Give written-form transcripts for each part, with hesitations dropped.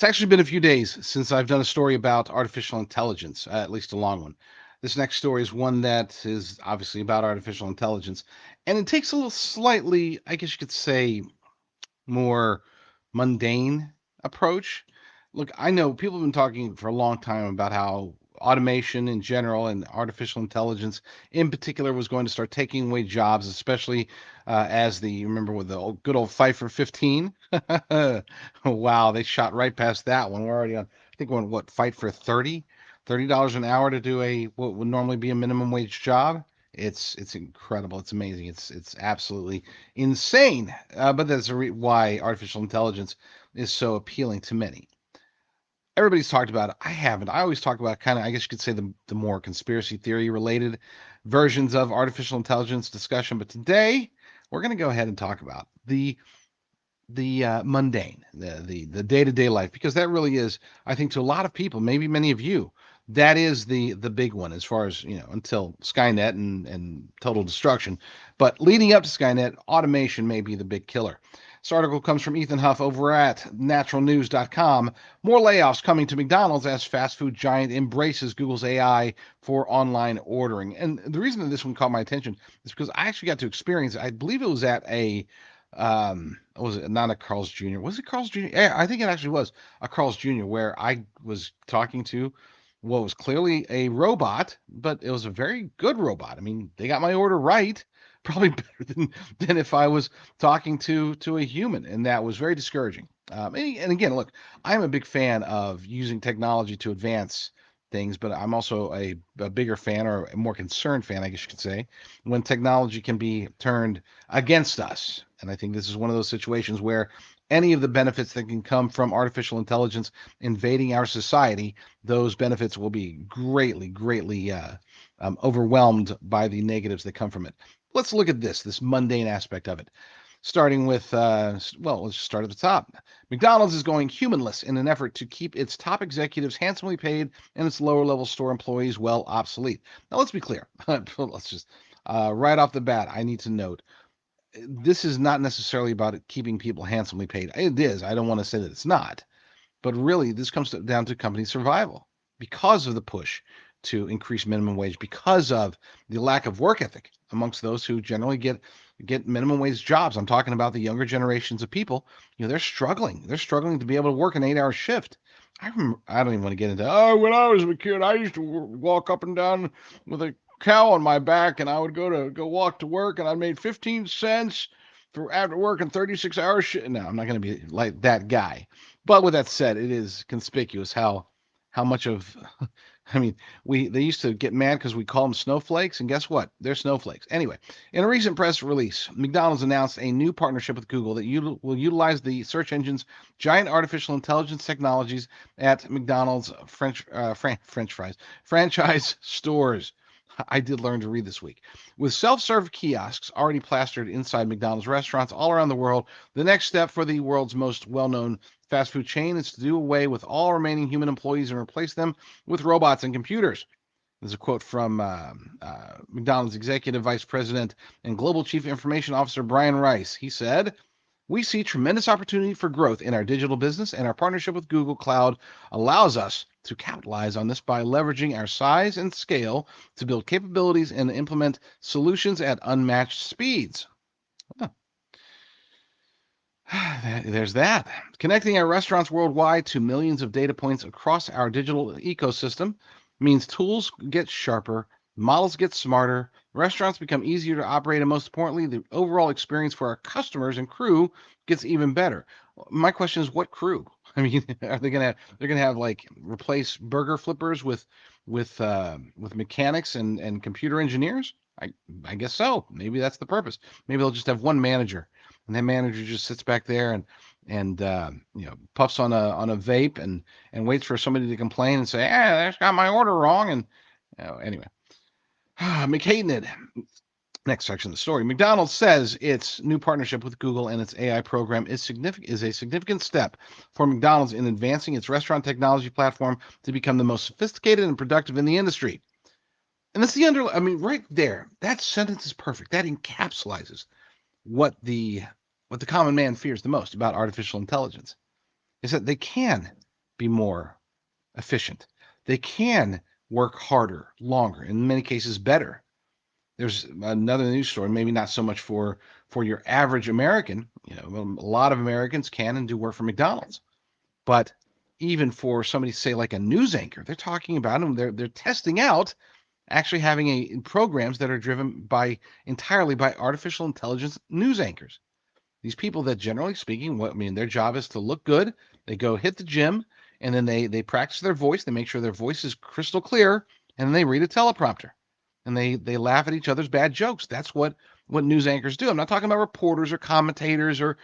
It's actually been a few days since I've done a story about artificial intelligence, at least a long one. This next story is one that is obviously about artificial intelligence, and it takes a little slightly, I guess you could say, more mundane approach. Look, I know people have been talking for a long time about how automation in general and artificial intelligence in particular was going to start taking away jobs, especially as the remember with the good old fight for 15. Wow, they shot right past that one. We're already on, I think we're on what, fight for 30, $30 an hour to do a what would normally be a minimum wage job. It's incredible. It's amazing. It's absolutely insane. But that's why artificial intelligence is so appealing to many. Everybody's talked about it. I haven't. I always talk about kind of, I guess you could say, the more conspiracy theory related versions of artificial intelligence discussion. But today we're going to go ahead and talk about the mundane, the day to day life, because that really is, I think, to a lot of people, maybe many of you, that is the big one as far as until Skynet and total destruction. But leading up to Skynet, automation may be the big killer. This article comes from Ethan Huff over at naturalnews.com. More layoffs coming to McDonald's as fast food giant embraces Google's AI for online ordering. And the reason that this one caught my attention is because I actually got to experience it. I believe it was at a was it not a Carl's Jr.? Was it Carl's Jr.? Yeah, I think it actually was a Carl's Jr. where I was talking to what was clearly a robot, but it was a very good robot. I mean, they got my order right, probably better than if I was talking to a human, and that was very discouraging. And again, look, I'm a big fan of using technology to advance things, but I'm also a bigger fan, or a more concerned fan, I guess you could say, when technology can be turned against us. And I think this is one of those situations where any of the benefits that can come from artificial intelligence invading our society, those benefits will be greatly overwhelmed by the negatives that come from it. Let's look at this mundane aspect of it. Starting with, well, let's just start at the top. McDonald's is going humanless in an effort to keep its top executives handsomely paid and its lower level store employees well obsolete. Now, let's be clear. Let's just, right off the bat, I need to note this is not necessarily about keeping people handsomely paid. It is. I don't want to say that it's not. But really, this comes down to company survival because of the push to increase minimum wage, because of the lack of work ethic amongst those who generally get minimum wage jobs. I'm talking about the younger generations of people. They're struggling. They're struggling to be able to work an 8-hour shift. I don't even want to get into, oh, when I was a kid, I used to walk up and down with a cow on my back, and I would go walk to work, and I made 15 cents for after working 36 hours. No, I'm not going to be like that guy. But with that said, it is conspicuous how much of I mean, they used to get mad because we call them snowflakes, and guess what? They're snowflakes. Anyway, in a recent press release, McDonald's announced a new partnership with Google that will utilize the search engine's giant artificial intelligence technologies at McDonald's French fries franchise stores. I did learn to read this week. With self-serve kiosks already plastered inside McDonald's restaurants all around the world, the next step for the world's most well-known fast food chain is to do away with all remaining human employees and replace them with robots and computers. There's a quote from McDonald's Executive Vice President and Global Chief Information Officer Brian Rice. He said, "We see tremendous opportunity for growth in our digital business, and our partnership with Google Cloud allows us to capitalize on this by leveraging our size and scale to build capabilities and implement solutions at unmatched speeds." Oh, there's that. Connecting our restaurants worldwide to millions of data points across our digital ecosystem means tools get sharper, models get smarter, restaurants become easier to operate, and most importantly, the overall experience for our customers and crew gets even better. My question is, what crew? I mean, are they're gonna have like replace burger flippers with mechanics and computer engineers? I guess so. Maybe that's the purpose. Maybe they'll just have one manager, and that manager just sits back there and puffs on a vape and waits for somebody to complain and say, "Ah, that's got my order wrong." And anyway, McHatened. Next section of the story. McDonald's says its new partnership with Google and its AI program is a significant step for McDonald's in advancing its restaurant technology platform to become the most sophisticated and productive in the industry. And that's I mean, right there, that sentence is perfect. That encapsulates what the what the common man fears the most about artificial intelligence is that they can. be more efficient. They can work harder, longer, in many cases better. There's another news story, maybe not so much for your average American. A lot of Americans can and do work for McDonald's, but even for somebody, say like a news anchor, they're talking about them. They're testing out actually having programs that are driven by entirely by artificial intelligence news anchors. These people that, generally speaking, their job is to look good. They go hit the gym, and then they practice their voice. They make sure their voice is crystal clear, and then they read a teleprompter, and they laugh at each other's bad jokes. That's what news anchors do. I'm not talking about reporters or commentators or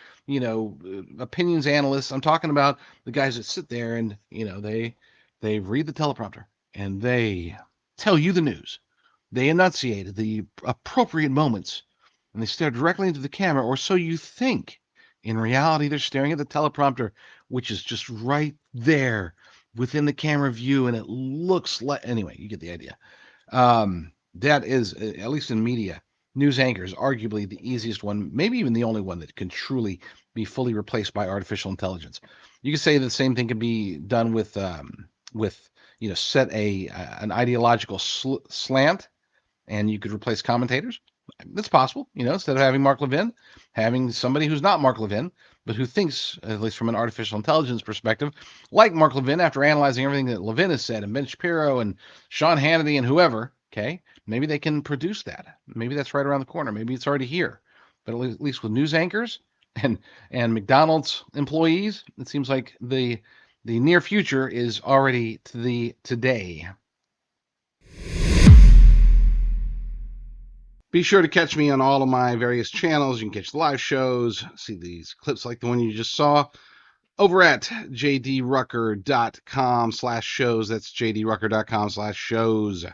opinions analysts. I'm talking about the guys that sit there and they read the teleprompter and they tell you the news. They enunciate the appropriate moments and they stare directly into the camera, or so you think. In reality, they're staring at the teleprompter, which is just right there within the camera view, and it looks like, anyway, you get the idea. That is, at least in media, news anchors, arguably the easiest one, maybe even the only one that can truly be fully replaced by artificial intelligence. You could say the same thing can be done with set an ideological slant, and you could replace commentators. That's possible. Instead of having Mark Levin, having somebody who's not Mark Levin, but who thinks, at least from an artificial intelligence perspective, like Mark Levin, after analyzing everything that Levin has said, and Ben Shapiro and Sean Hannity and whoever. Okay, maybe they can produce that. Maybe that's right around the corner. Maybe it's already here. But at least with news anchors and McDonald's employees, it seems like the near future is already to the today. Be sure to catch me on all of my various channels. You can catch the live shows, see these clips like the one you just saw over at jdrucker.com/shows. That's jdrucker.com/shows.